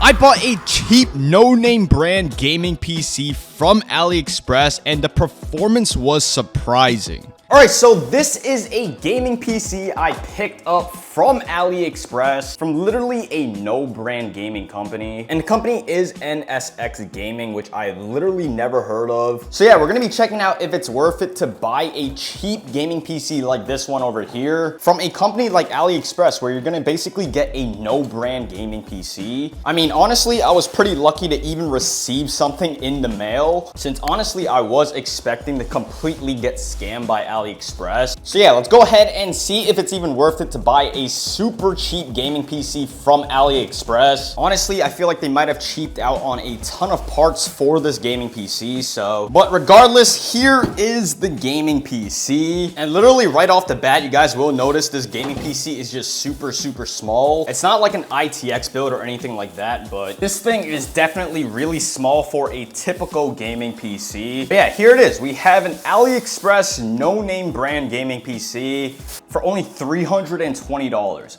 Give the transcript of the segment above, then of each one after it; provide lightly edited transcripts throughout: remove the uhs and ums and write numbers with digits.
I bought a cheap no-name brand gaming PC from AliExpress and the performance was surprising. Alright, so this is a gaming PC I picked up from AliExpress from literally a no-brand gaming company. And the company is NSX Gaming, which I literally never heard of. So yeah, we're gonna be checking out if it's worth it to buy a cheap gaming PC like this one over here from a company like AliExpress, where you're gonna basically get a no-brand gaming PC. I mean, honestly, I was pretty lucky to even receive something in the mail, since honestly, I was expecting to completely get scammed by AliExpress. So yeah, let's go ahead and see if it's even worth it to buy a super cheap gaming PC from AliExpress. Honestly, I feel like they might have cheaped out on a ton of parts for this gaming PC, but regardless, here is the gaming PC. And literally right off the bat, you guys will notice this gaming PC is just super small. It's not like an ITX build or anything like that, but this thing is definitely really small for a typical gaming PC. But yeah, here it is. We have an AliExpress no-name brand gaming PC for only $320.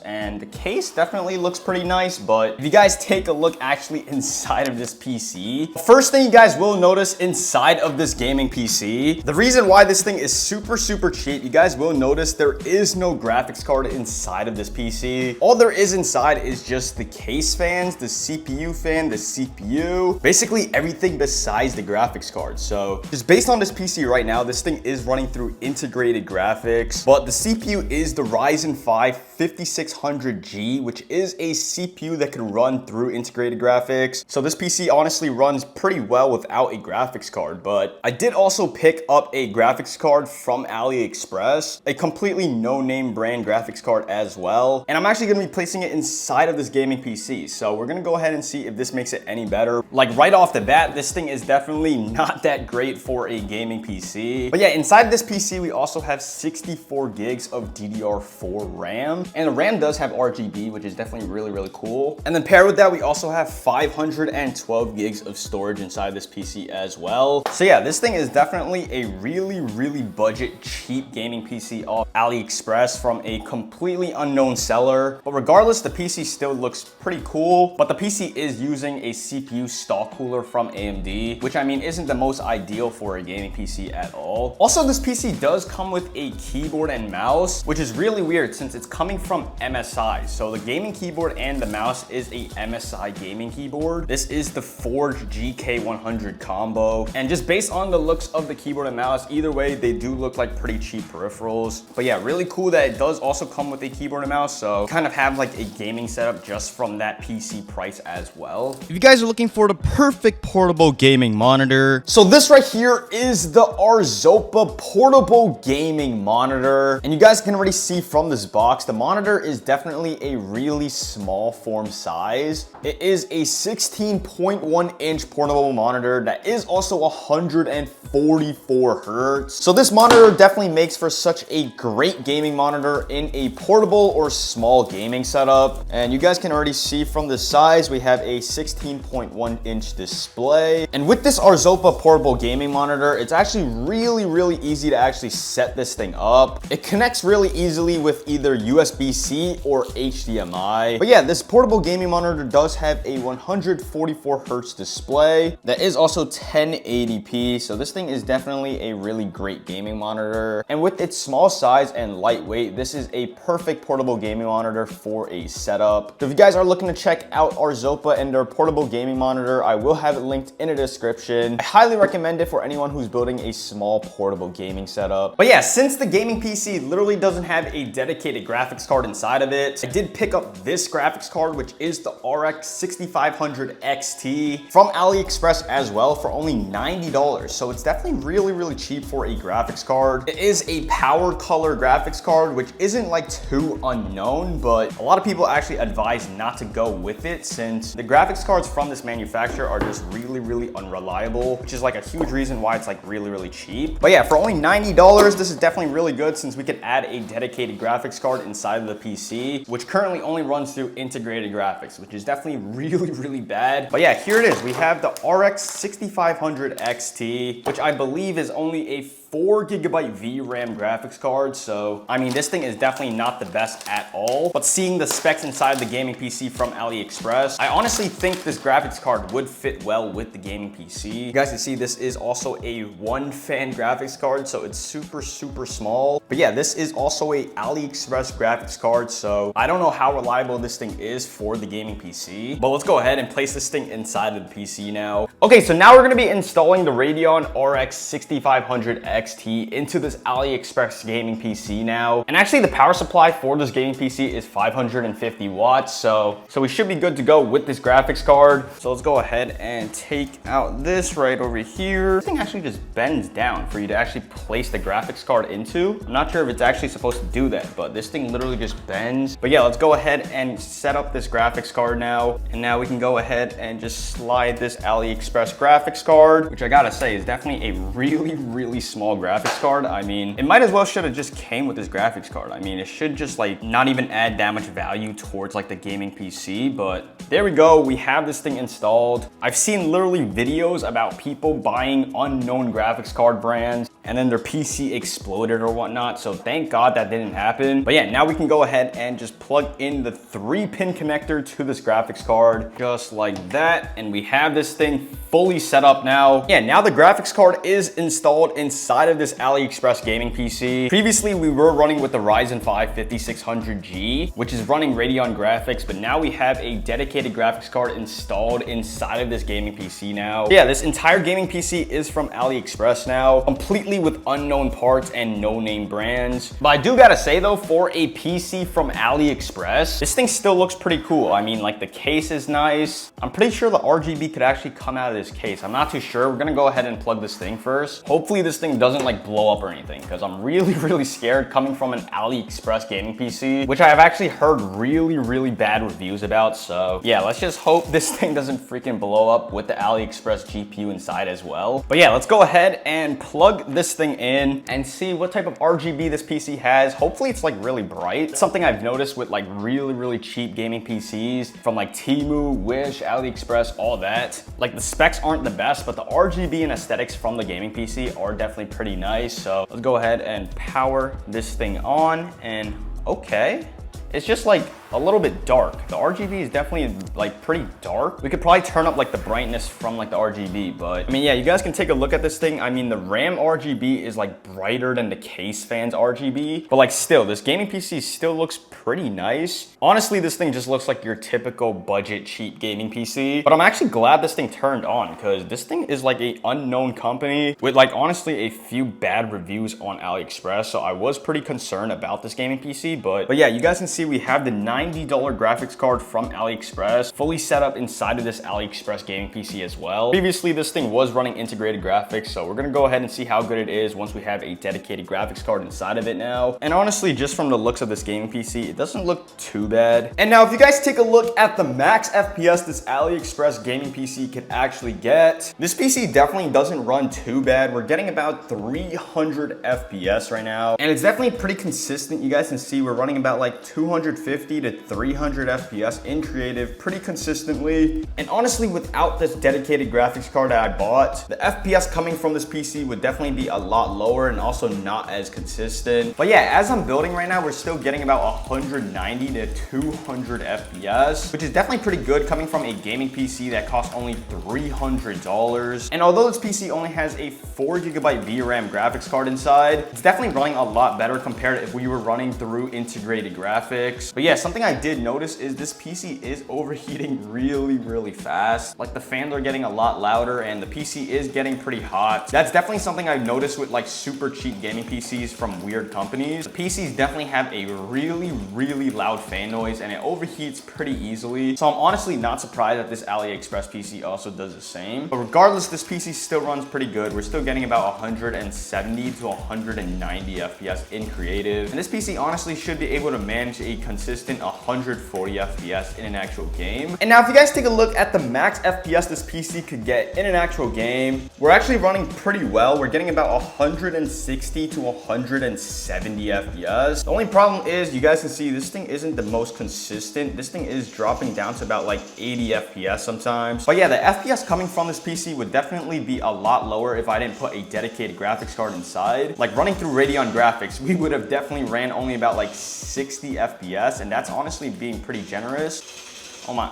And the case definitely looks pretty nice, but if you guys take a look actually inside of this PC, first thing you guys will notice inside of this gaming PC, the reason why this thing is super cheap, you guys will notice there is no graphics card inside of this PC. All there is inside is just the case fans, the CPU fan, the CPU, basically everything besides the graphics card. So just based on this PC right now, this thing is running through integrated graphics, but the CPU is the Ryzen 5 5600G, which is a CPU that can run through integrated graphics. So this PC honestly runs pretty well without a graphics card, but I did also pick up a graphics card from AliExpress, a completely no-name brand graphics card as well. And I'm actually gonna be placing it inside of this gaming PC. So we're gonna go ahead and see if this makes it any better. Like right off the bat, this thing is definitely not that great for a gaming PC. But yeah, inside this PC, we also have 64 gigs of DDR4 RAM. And the RAM does have RGB, which is definitely really cool. And then paired with that, we also have 512 gigs of storage inside this PC as well. So yeah, this thing is definitely a really budget cheap gaming PC off AliExpress from a completely unknown seller. But regardless, the PC still looks pretty cool. But the PC is using a CPU stock cooler from AMD, which I mean isn't the most ideal for a gaming PC at all. Also, this PC does come with a keyboard and mouse, which is really weird since it's coming from MSI. So the gaming keyboard and the mouse is a MSI gaming keyboard. This is the Forge GK100 combo. And just based on the looks of the keyboard and mouse, either way, they do look like pretty cheap peripherals. But yeah, really cool that it does also come with a keyboard and mouse. So kind of have like a gaming setup just from that PC price as well. If you guys are looking for the perfect portable gaming monitor, so this right here is the Arzopa portable gaming monitor. And you guys can already see from this box, the monitor is definitely a really small form size. It is a 16.1 inch portable monitor that is also 144 hertz. So this monitor definitely makes for such a great gaming monitor in a portable or small gaming setup. And you guys can already see from the size, we have a 16.1 inch display. And with this Arzopa portable gaming monitor, it's actually really easy to actually set this thing up. It connects really easily with either USB-C or HDMI. But yeah, this portable gaming monitor does have a 144 hertz display that is also 1080p. So this thing is definitely a really great gaming monitor. And with its small size and lightweight, this is a perfect portable gaming monitor for a setup. So if you guys are looking to check out Arzopa and their portable gaming monitor, I will have it linked in the description. I highly recommend it for anyone who's building a small portable gaming setup. But yeah, since the gaming PC literally doesn't have a dedicated graphics card inside of it, I did pick up this graphics card, which is the RX 6500 XT from AliExpress as well for only $90. So it's definitely really cheap for a graphics card. It is a power color graphics card, which isn't like too unknown, but a lot of people actually advise not to go with it since the graphics cards from this manufacturer are just really unreliable, which is like a huge reason why it's like really cheap. But yeah, for only $90, this is definitely really good since we could add a dedicated graphics card inside of the PC, which currently only runs through integrated graphics, which is definitely really bad. But yeah, here it is. We have the RX 6500 XT, which I believe is only a 4GB VRAM graphics card. So, I mean, this thing is definitely not the best at all. But seeing the specs inside the gaming PC from AliExpress, I honestly think this graphics card would fit well with the gaming PC. You guys can see this is also a 1-fan graphics card, so it's super small. But yeah, this is also a AliExpress graphics card, so I don't know how reliable this thing is for the gaming PC. But let's go ahead and place this thing inside of the PC now. Okay, so now we're gonna be installing the Radeon RX 6500 XT into this AliExpress gaming PC now. And actually the power supply for this gaming PC is 550 watts, so we should be good to go with this graphics card. So let's go ahead and take out this right over here. This thing actually just bends down for you to actually place the graphics card into. I'm not sure if it's actually supposed to do that, but this thing literally just bends. But yeah, let's go ahead and set up this graphics card now. And now we can go ahead and just slide this AliExpress graphics card, which I gotta say is definitely a really small graphics card. I mean, it might as well should have just came with this graphics card. I mean, it should just like not even add that much value towards like the gaming PC, but there we go. We have this thing installed. I've seen literally videos about people buying unknown graphics card brands and then their PC exploded or whatnot. So thank God that didn't happen. But yeah, now we can go ahead and just plug in the 3-pin connector to this graphics card, just like that. And we have this thing fully set up now. Yeah, now the graphics card is installed inside of this AliExpress gaming PC. Previously, we were running with the Ryzen 5 5600G, which is running Radeon graphics, but now we have a dedicated graphics card installed inside of this gaming PC now. Yeah, this entire gaming PC is from AliExpress now, completely with unknown parts and no-name brands. But I do gotta say though, for a PC from AliExpress, this thing still looks pretty cool. I mean, like the case is nice. I'm pretty sure the RGB could actually come out of this case. I'm not too sure. We're gonna go ahead and plug this thing first. Hopefully this thing doesn't like blow up or anything, because I'm really scared coming from an AliExpress gaming PC, which I have actually heard really bad reviews about. So yeah, let's just hope this thing doesn't freaking blow up with the AliExpress GPU inside as well. But yeah, let's go ahead and plug this thing in and see what type of RGB this PC has. Hopefully it's like really bright. It's something I've noticed with like really cheap gaming PCs from like Temu, Wish, AliExpress, all that. Like the specs aren't the best, but the RGB and aesthetics from the gaming PC are definitely pretty nice. So let's go ahead and power this thing on, and okay. It's just like a little bit dark. The RGB is definitely like pretty dark. We could probably turn up like the brightness from like the RGB, but I mean, yeah, you guys can take a look at this thing. I mean, the RAM RGB is like brighter than the case fan's RGB, but like still, this gaming PC still looks pretty nice. Honestly, this thing just looks like your typical budget cheap gaming PC, but I'm actually glad this thing turned on, because this thing is like a unknown company with like honestly a few bad reviews on AliExpress. So I was pretty concerned about this gaming PC, but yeah, you guys can see we have the $90 graphics card from AliExpress fully set up inside of this AliExpress gaming PC as well. Previously, this thing was running integrated graphics, so we're gonna go ahead and see how good it is once we have a dedicated graphics card inside of it now. And honestly, just from the looks of this gaming PC, it doesn't look too bad. And now if you guys take a look at the max FPS this AliExpress gaming PC could actually get, this PC definitely doesn't run too bad. We're getting about 300 FPS right now, and it's definitely pretty consistent. You guys can see we're running about like 250 to 300 FPS in creative pretty consistently. And honestly, without this dedicated graphics card that I bought, the FPS coming from this PC would definitely be a lot lower and also not as consistent. But yeah, as I'm building right now, we're still getting about 190 to 200 FPS, which is definitely pretty good coming from a gaming PC that costs only $300. And although this PC only has a 4GB VRAM graphics card inside, it's definitely running a lot better compared to if we were running through integrated graphics. But yeah, something I did notice is this PC is overheating really fast. Like the fans are getting a lot louder and the PC is getting pretty hot. That's definitely something I've noticed with like super cheap gaming PCs from weird companies. The PCs definitely have a really loud fan noise and it overheats pretty easily. So I'm honestly not surprised that this AliExpress PC also does the same. But regardless, this PC still runs pretty good. We're still getting about 170 to 190 FPS in creative. And this PC honestly should be able to manage a consistent 140 FPS in an actual game. And now if you guys take a look at the max FPS this PC could get in an actual game, we're actually running pretty well. We're getting about 160 to 170 FPS. The only problem is, you guys can see this thing isn't the most consistent. This thing is dropping down to about like 80 FPS sometimes. But yeah, the FPS coming from this PC would definitely be a lot lower if I didn't put a dedicated graphics card inside. Like running through Radeon graphics, we would have definitely ran only about like 60 FPS, and that's honestly being pretty generous. Oh my.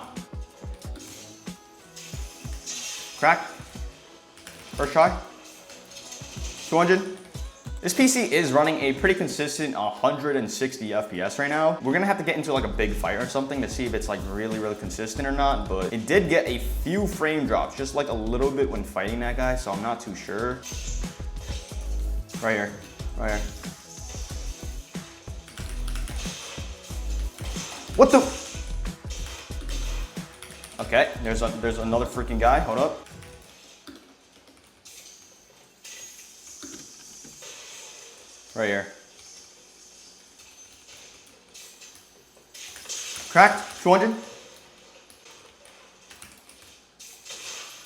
Crack. First try. 200. This PC is running a pretty consistent 160 FPS right now. We're gonna have to get into like a big fight or something to see if it's like really consistent or not, but it did get a few frame drops, just like a little bit when fighting that guy, so I'm not too sure. Right here, right here. What the? Okay, there's another freaking guy, hold up. Right here. Cracked, 200.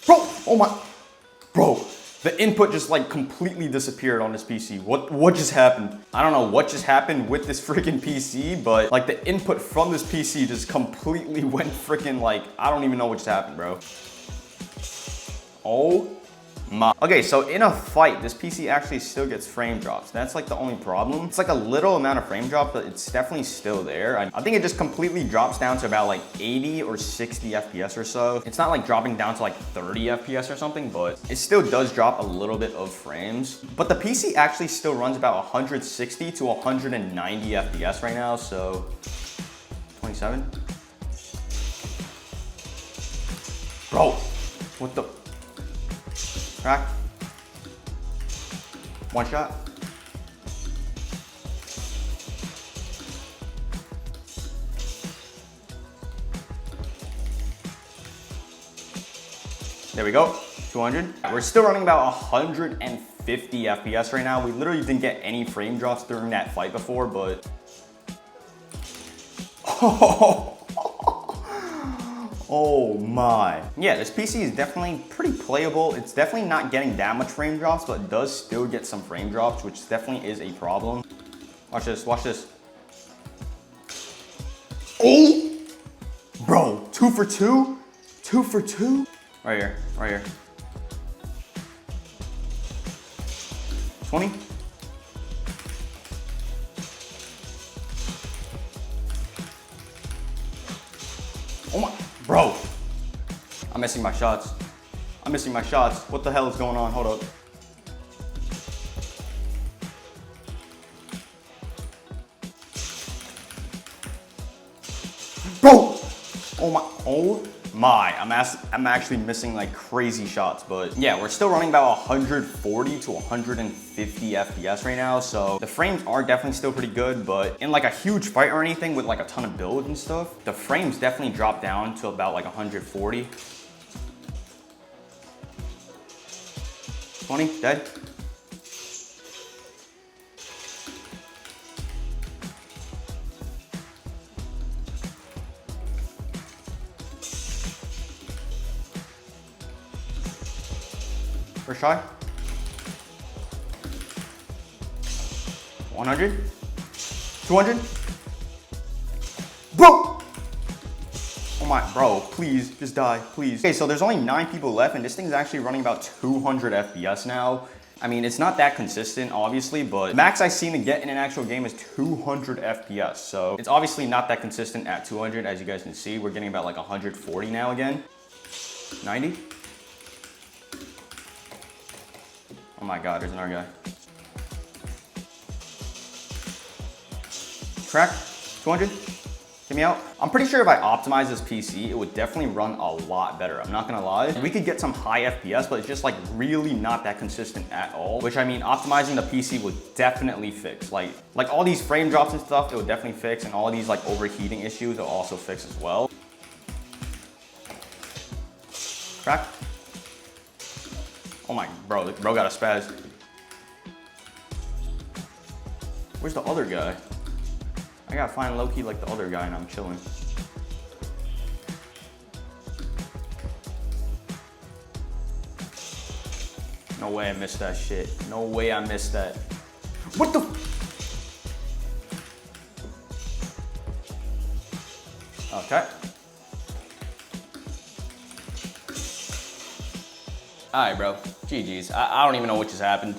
Bro, oh my. Bro, the input just like completely disappeared on this PC. What just happened? I don't know what just happened with this freaking PC, but like the input from this PC just completely went freaking like, I don't even know what just happened, bro. Oh my. Okay, so in a fight, this PC actually still gets frame drops. That's like the only problem. It's like a little amount of frame drop, but it's definitely still there. I think it just completely drops down to about like 80 or 60 FPS or so. It's not like dropping down to like 30 FPS or something, but it still does drop a little bit of frames. But the PC actually still runs about 160 to 190 FPS right now, so 27. Bro, what the? Crack. One shot. There we go, 200. We're still running about 150 FPS right now. We literally didn't get any frame drops during that fight before, but oh my. Yeah, this PC is definitely pretty playable. It's definitely not getting that much frame drops, but it does still get some frame drops, which definitely is a problem. Watch this, watch this. Oh! Bro, 2 for 2? 2 for 2? Right here, right here. 20. Oh my. Bro, I'm missing my shots. I'm missing my shots. What the hell is going on? Hold up. Bro! Oh my, oh my. I'm actually missing like crazy shots, but yeah, we're still running about 140 to 150 FPS right now, so the frames are definitely still pretty good, but in like a huge fight or anything with like a ton of builds and stuff, the frames definitely drop down to about like 140. 20, dead. First try. 100. 200. Bro! Oh my, bro, please, just die, please. Okay, so there's only 9 people left, and this thing's actually running about 200 FPS now. I mean, it's not that consistent, obviously, but max I've seen to get in an actual game is 200 FPS. So it's obviously not that consistent at 200, as you guys can see. We're getting about like 140 now again. 90. Oh my God, there's another guy. Crack, 200, get me out. I'm pretty sure if I optimize this PC, it would definitely run a lot better. I'm not gonna lie. We could get some high FPS, but it's just like really not that consistent at all. Which I mean, optimizing the PC would definitely fix. Like all these frame drops and stuff, it would definitely fix, and all these like overheating issues, it will also fix as well. Crack. Oh my, bro got a spaz. Where's the other guy? I gotta find low-key like the other guy and I'm chilling. No way I missed that shit. No way I missed that. What the? Okay. All right, bro. GG's. I don't even know what just happened.